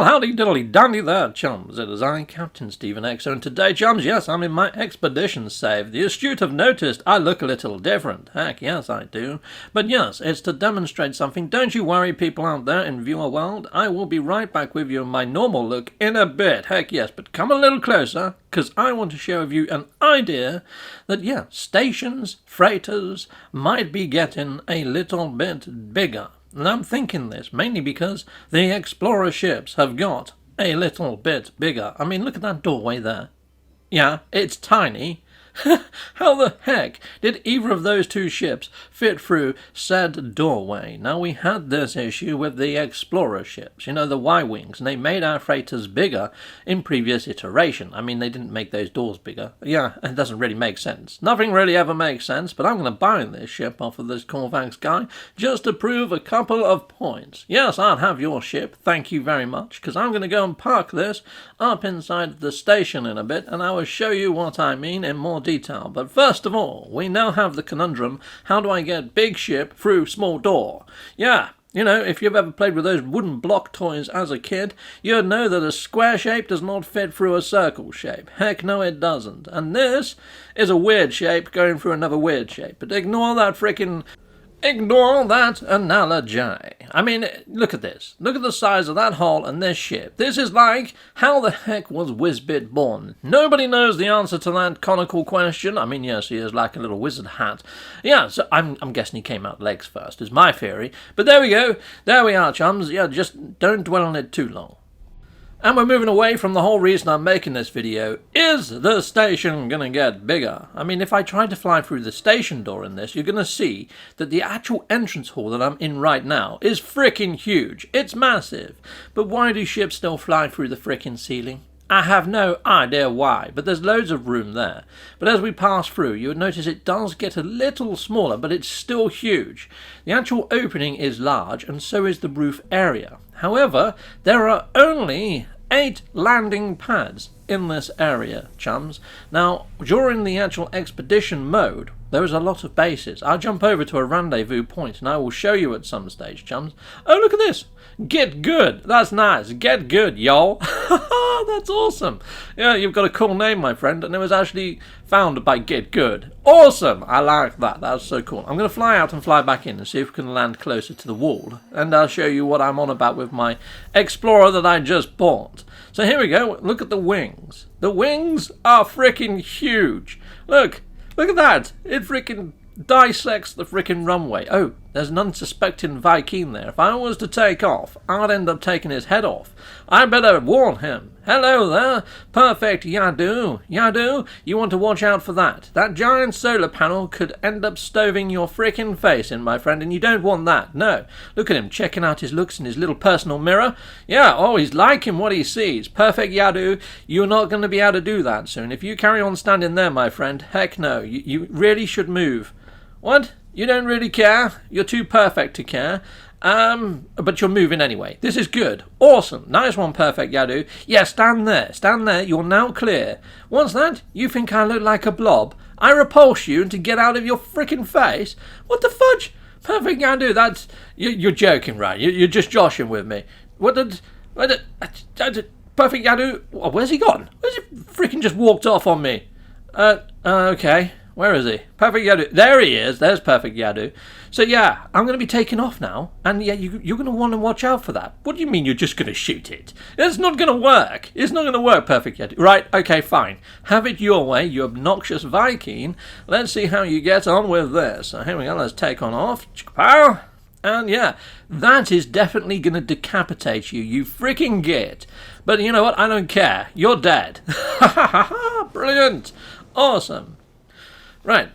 Well, howdy diddly dandy there, chums. It is I, Captain Stephen X, and today, chums, yes, I'm in my expedition save. The astute have noticed I look a little different. Heck, yes, I do. But yes, it's to demonstrate something. Don't you worry, people out there in viewer world. I will be right back with you in my normal look in a bit. Heck, yes, but come a little closer, because I want to share with you an idea that, yeah, stations, freighters, might be getting a little bit bigger. And I'm thinking this mainly because the explorer ships have got a little bit bigger. I mean, look at that doorway there. Yeah, it's tiny. How the heck did either of those two ships fit through said doorway? Now, we had this issue with the explorer ships, you know, the Y-wings, and they made our freighters bigger in previous iteration. I mean, they didn't make those doors bigger. Yeah, it doesn't really make sense. Nothing really ever makes sense, but I'm going to buy this ship off of this Corvax guy just to prove a couple of points. Yes, I'll have your ship, thank you very much, because I'm going to go and park this up inside the station in a bit, and I will show you what I mean in more detail. But first of all, we now have the conundrum, how do I get big ship through small door? Yeah, you know, if you've ever played with those wooden block toys as a kid, you'd know that a square shape does not fit through a circle shape. Heck no, it doesn't. And this is a weird shape going through another weird shape. But ignore that analogy. I mean, look at this. Look at the size of that hull and this ship. This is like, how the heck was Whizbit born? Nobody knows the answer to that conical question. I mean, yes, he is like a little wizard hat. Yeah, so I'm guessing he came out legs first, is my theory. But there we go. There we are, chums. Yeah, just don't dwell on it too long. And we're moving away from the whole reason I'm making this video. Is the station gonna get bigger? I mean, if I try to fly through the station door in this, you're gonna see that the actual entrance hall that I'm in right now is freaking huge. It's massive. But why do ships still fly through the freaking ceiling? I have no idea why, but there's loads of room there. But as we pass through, you would notice it does get a little smaller, but it's still huge. The actual opening is large, and so is the roof area. However, there are only 8 landing pads in this area, chums. Now, during the actual expedition mode, there is a lot of bases. I'll jump over to a rendezvous point and I will show you at some stage, chums. Oh, look at this. Get good. That's nice. Get good, y'all. That's awesome. Yeah, you've got a cool name, my friend, and it was actually founded by Get Good. Awesome. I like that. That's so cool. I'm going to fly out and fly back in and see if we can land closer to the wall, and I'll show you what I'm on about with my Explorer that I just bought. So here we go. Look at the wings. The wings are freaking huge. Look at that. It freaking dissects the freaking runway. Oh, there's an unsuspecting Viking there. If I was to take off, I'd end up taking his head off. I better warn him. Hello there, perfect Yadu. Yadu, you want to watch out for that. That giant solar panel could end up stoving your freaking face in, my friend, and you don't want that. No. Look at him checking out his looks in his little personal mirror. Yeah, oh, he's liking what he sees. Perfect Yadu, you're not going to be able to do that soon. If you carry on standing there, my friend, heck no. You really should move. What? You don't really care? You're too perfect to care. But you're moving anyway. This is good. Awesome. Nice one, perfect Yadu. Yeah, stand there. Stand there. You're now clear. What's that? You think I look like a blob? I repulse you and to get out of your frickin' face? What the fudge? Perfect Yadu, that's... You're joking, right? You're just joshing with me. Perfect Yadu... Where's he gone? Where's he frickin' just walked off on me? Okay. Where is he? Perfect Yadu. There he is. There's Perfect Yadu. So yeah, I'm going to be taking off now. And yeah, you're going to want to watch out for that. What do you mean you're just going to shoot it? It's not going to work. It's not going to work, Perfect Yadu. Right, okay, fine. Have it your way, you obnoxious Viking. Let's see how you get on with this. So here we go. Let's take on off. Pow. And yeah, that is definitely going to decapitate you, you freaking git. But you know what? I don't care. You're dead. Brilliant. Awesome. Right.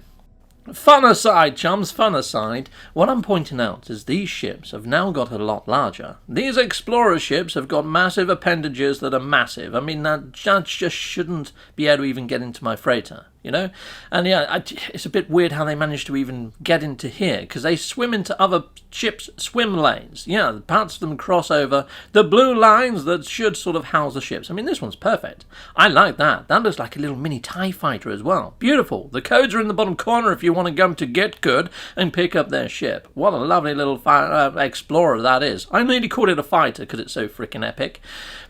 Fun aside, chums, fun aside, what I'm pointing out is these ships have now got a lot larger. These explorer ships have got massive appendages that are massive. I mean, that just shouldn't be able to even get into my freighter. you know? And yeah, it's a bit weird how they managed to even get into here, because they swim into other ships' swim lanes. Yeah, parts of them cross over the blue lines that should sort of house the ships. I mean, this one's perfect. I like that. That looks like a little mini TIE fighter as well. Beautiful. The codes are in the bottom corner if you want to go to Get Good and pick up their ship. What a lovely little explorer that is. I nearly called it a fighter because it's so freaking epic.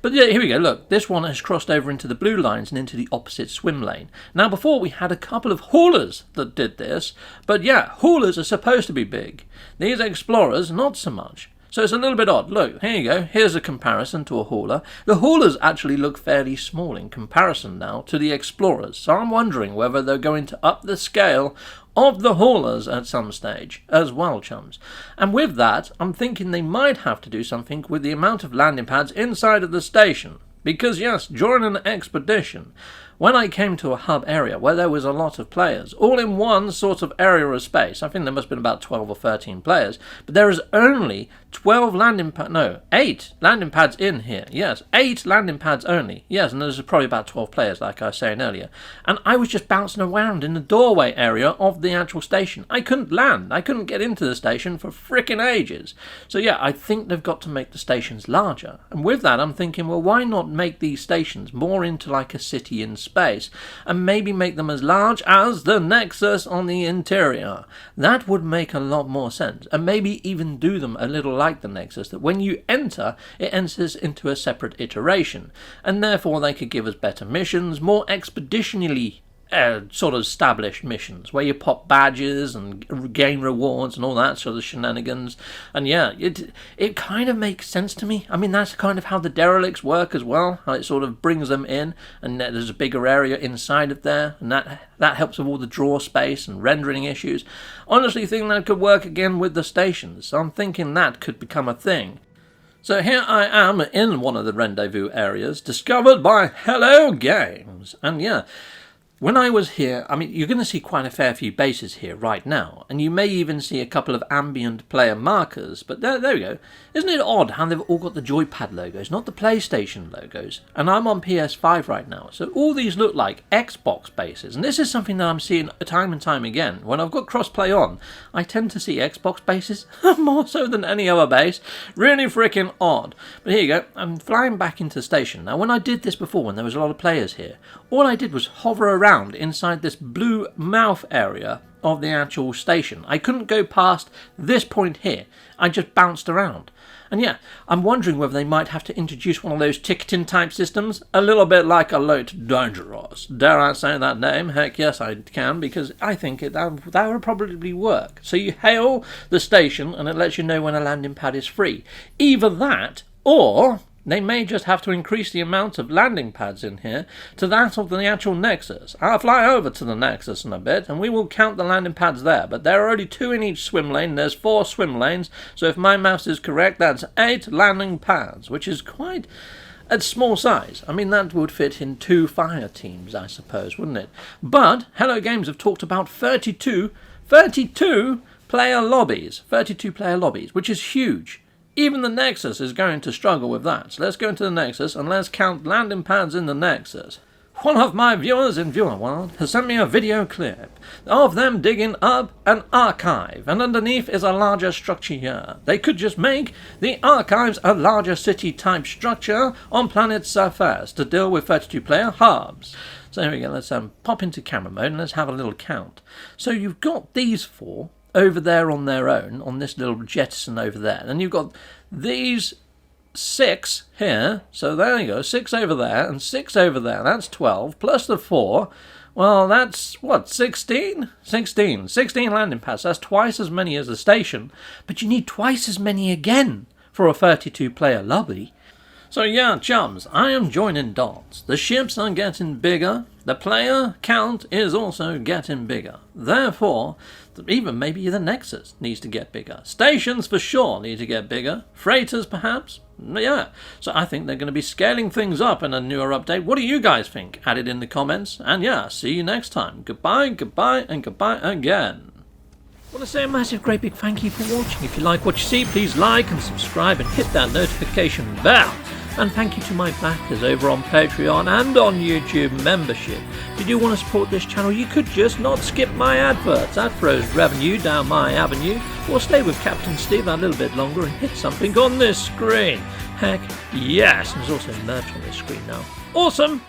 But yeah, here we go. Look, this one has crossed over into the blue lines and into the opposite swim lane. Now, before we had a couple of haulers that did this, but yeah, haulers are supposed to be big. These explorers, not so much. So it's a little bit odd. Look, here you go. Here's a comparison to a hauler. The haulers actually look fairly small in comparison now to the explorers. So I'm wondering whether they're going to up the scale of the haulers at some stage as well, chums. And with that, I'm thinking they might have to do something with the amount of landing pads inside of the station. Because yes, during an expedition, when I came to a hub area where there was a lot of players, all in one sort of area of space, I think there must have been about 12 or 13 players, but there is only 8 landing pads in here. Yes, 8 landing pads only. Yes, and there's probably about 12 players, like I was saying earlier. And I was just bouncing around in the doorway area of the actual station. I couldn't land. I couldn't get into the station for frickin' ages. So yeah, I think they've got to make the stations larger. And with that, I'm thinking, well, why not make these stations more into like a city in space, and maybe make them as large as the Nexus on the interior. That would make a lot more sense, and maybe even do them a little like the Nexus, that when you enter, it enters into a separate iteration, and therefore they could give us better missions, more expeditionally sort of established missions where you pop badges and gain rewards and all that sort of shenanigans. And yeah, it kind of makes sense to me. I mean, that's kind of how the derelicts work as well, how it sort of brings them in, and there's a bigger area inside of there, and that helps with all the draw space and rendering issues. Honestly, think that could work again with the stations, so I'm thinking that could become a thing. So here I am in one of the rendezvous areas discovered by Hello Games, and yeah, when I was here, I mean, you're going to see quite a fair few bases here right now, and you may even see a couple of ambient player markers, but there we go. Isn't it odd how they've all got the joypad logos, not the PlayStation logos? And I'm on PS5 right now, so all these look like Xbox bases, and this is something that I'm seeing time and time again. When I've got crossplay on, I tend to see Xbox bases more so than any other base. Really freaking odd. But here you go, I'm flying back into the station. Now, when I did this before, when there was a lot of players here, all I did was hover around inside this blue mouth area of the actual station. I couldn't go past this point here. I just bounced around. And yeah, I'm wondering whether they might have to introduce one of those ticketing type systems, a little bit like Alert Dangerous. Dare I say that name? Heck yes I can, because I think that would probably work. So you hail the station and it lets you know when a landing pad is free. Either that, or they may just have to increase the amount of landing pads in here to that of the actual Nexus. I'll fly over to the Nexus in a bit, and we will count the landing pads there. But there are only 2 in each swim lane. There's 4 swim lanes, so if my maths is correct, that's 8 landing pads, which is quite a small size. I mean, that would fit in 2 fire teams, I suppose, wouldn't it? But Hello Games have talked about 32 player lobbies. 32 player lobbies, which is huge. Even the Nexus is going to struggle with that. So let's go into the Nexus and let's count landing pads in the Nexus. One of my viewers in Viewer World has sent me a video clip of them digging up an archive, and underneath is a larger structure here. They could just make the archives a larger city type structure on planet's surface to deal with 32 player hubs. So here we go, let's pop into camera mode and let's have a little count. So you've got these 4 over there on their own, on this little jettison over there. And you've got these 6 here. So there you go, 6 over there and 6 over there. That's 12, plus the 4. Well, that's, what, 16? 16 landing pads. That's twice as many as the station. But you need twice as many again for a 32-player lobby. So yeah, chums, I am joining dots. The ships are getting bigger. The player count is also getting bigger. Therefore, even maybe the Nexus needs to get bigger. Stations for sure need to get bigger. Freighters perhaps. Yeah, so I think they're going to be scaling things up in a newer update. What do you guys think? Add it in the comments. And yeah, see you next time. Goodbye, goodbye, and goodbye again. I want to say a massive great big thank you for watching. If you like what you see, please like and subscribe and hit that notification bell. And thank you to my backers over on Patreon and on YouTube membership. If you do want to support this channel, you could just not skip my adverts. That throws revenue down my avenue. Or stay with Captain Steve a little bit longer and hit something on this screen. Heck, yes, and there's also merch on this screen now. Awesome!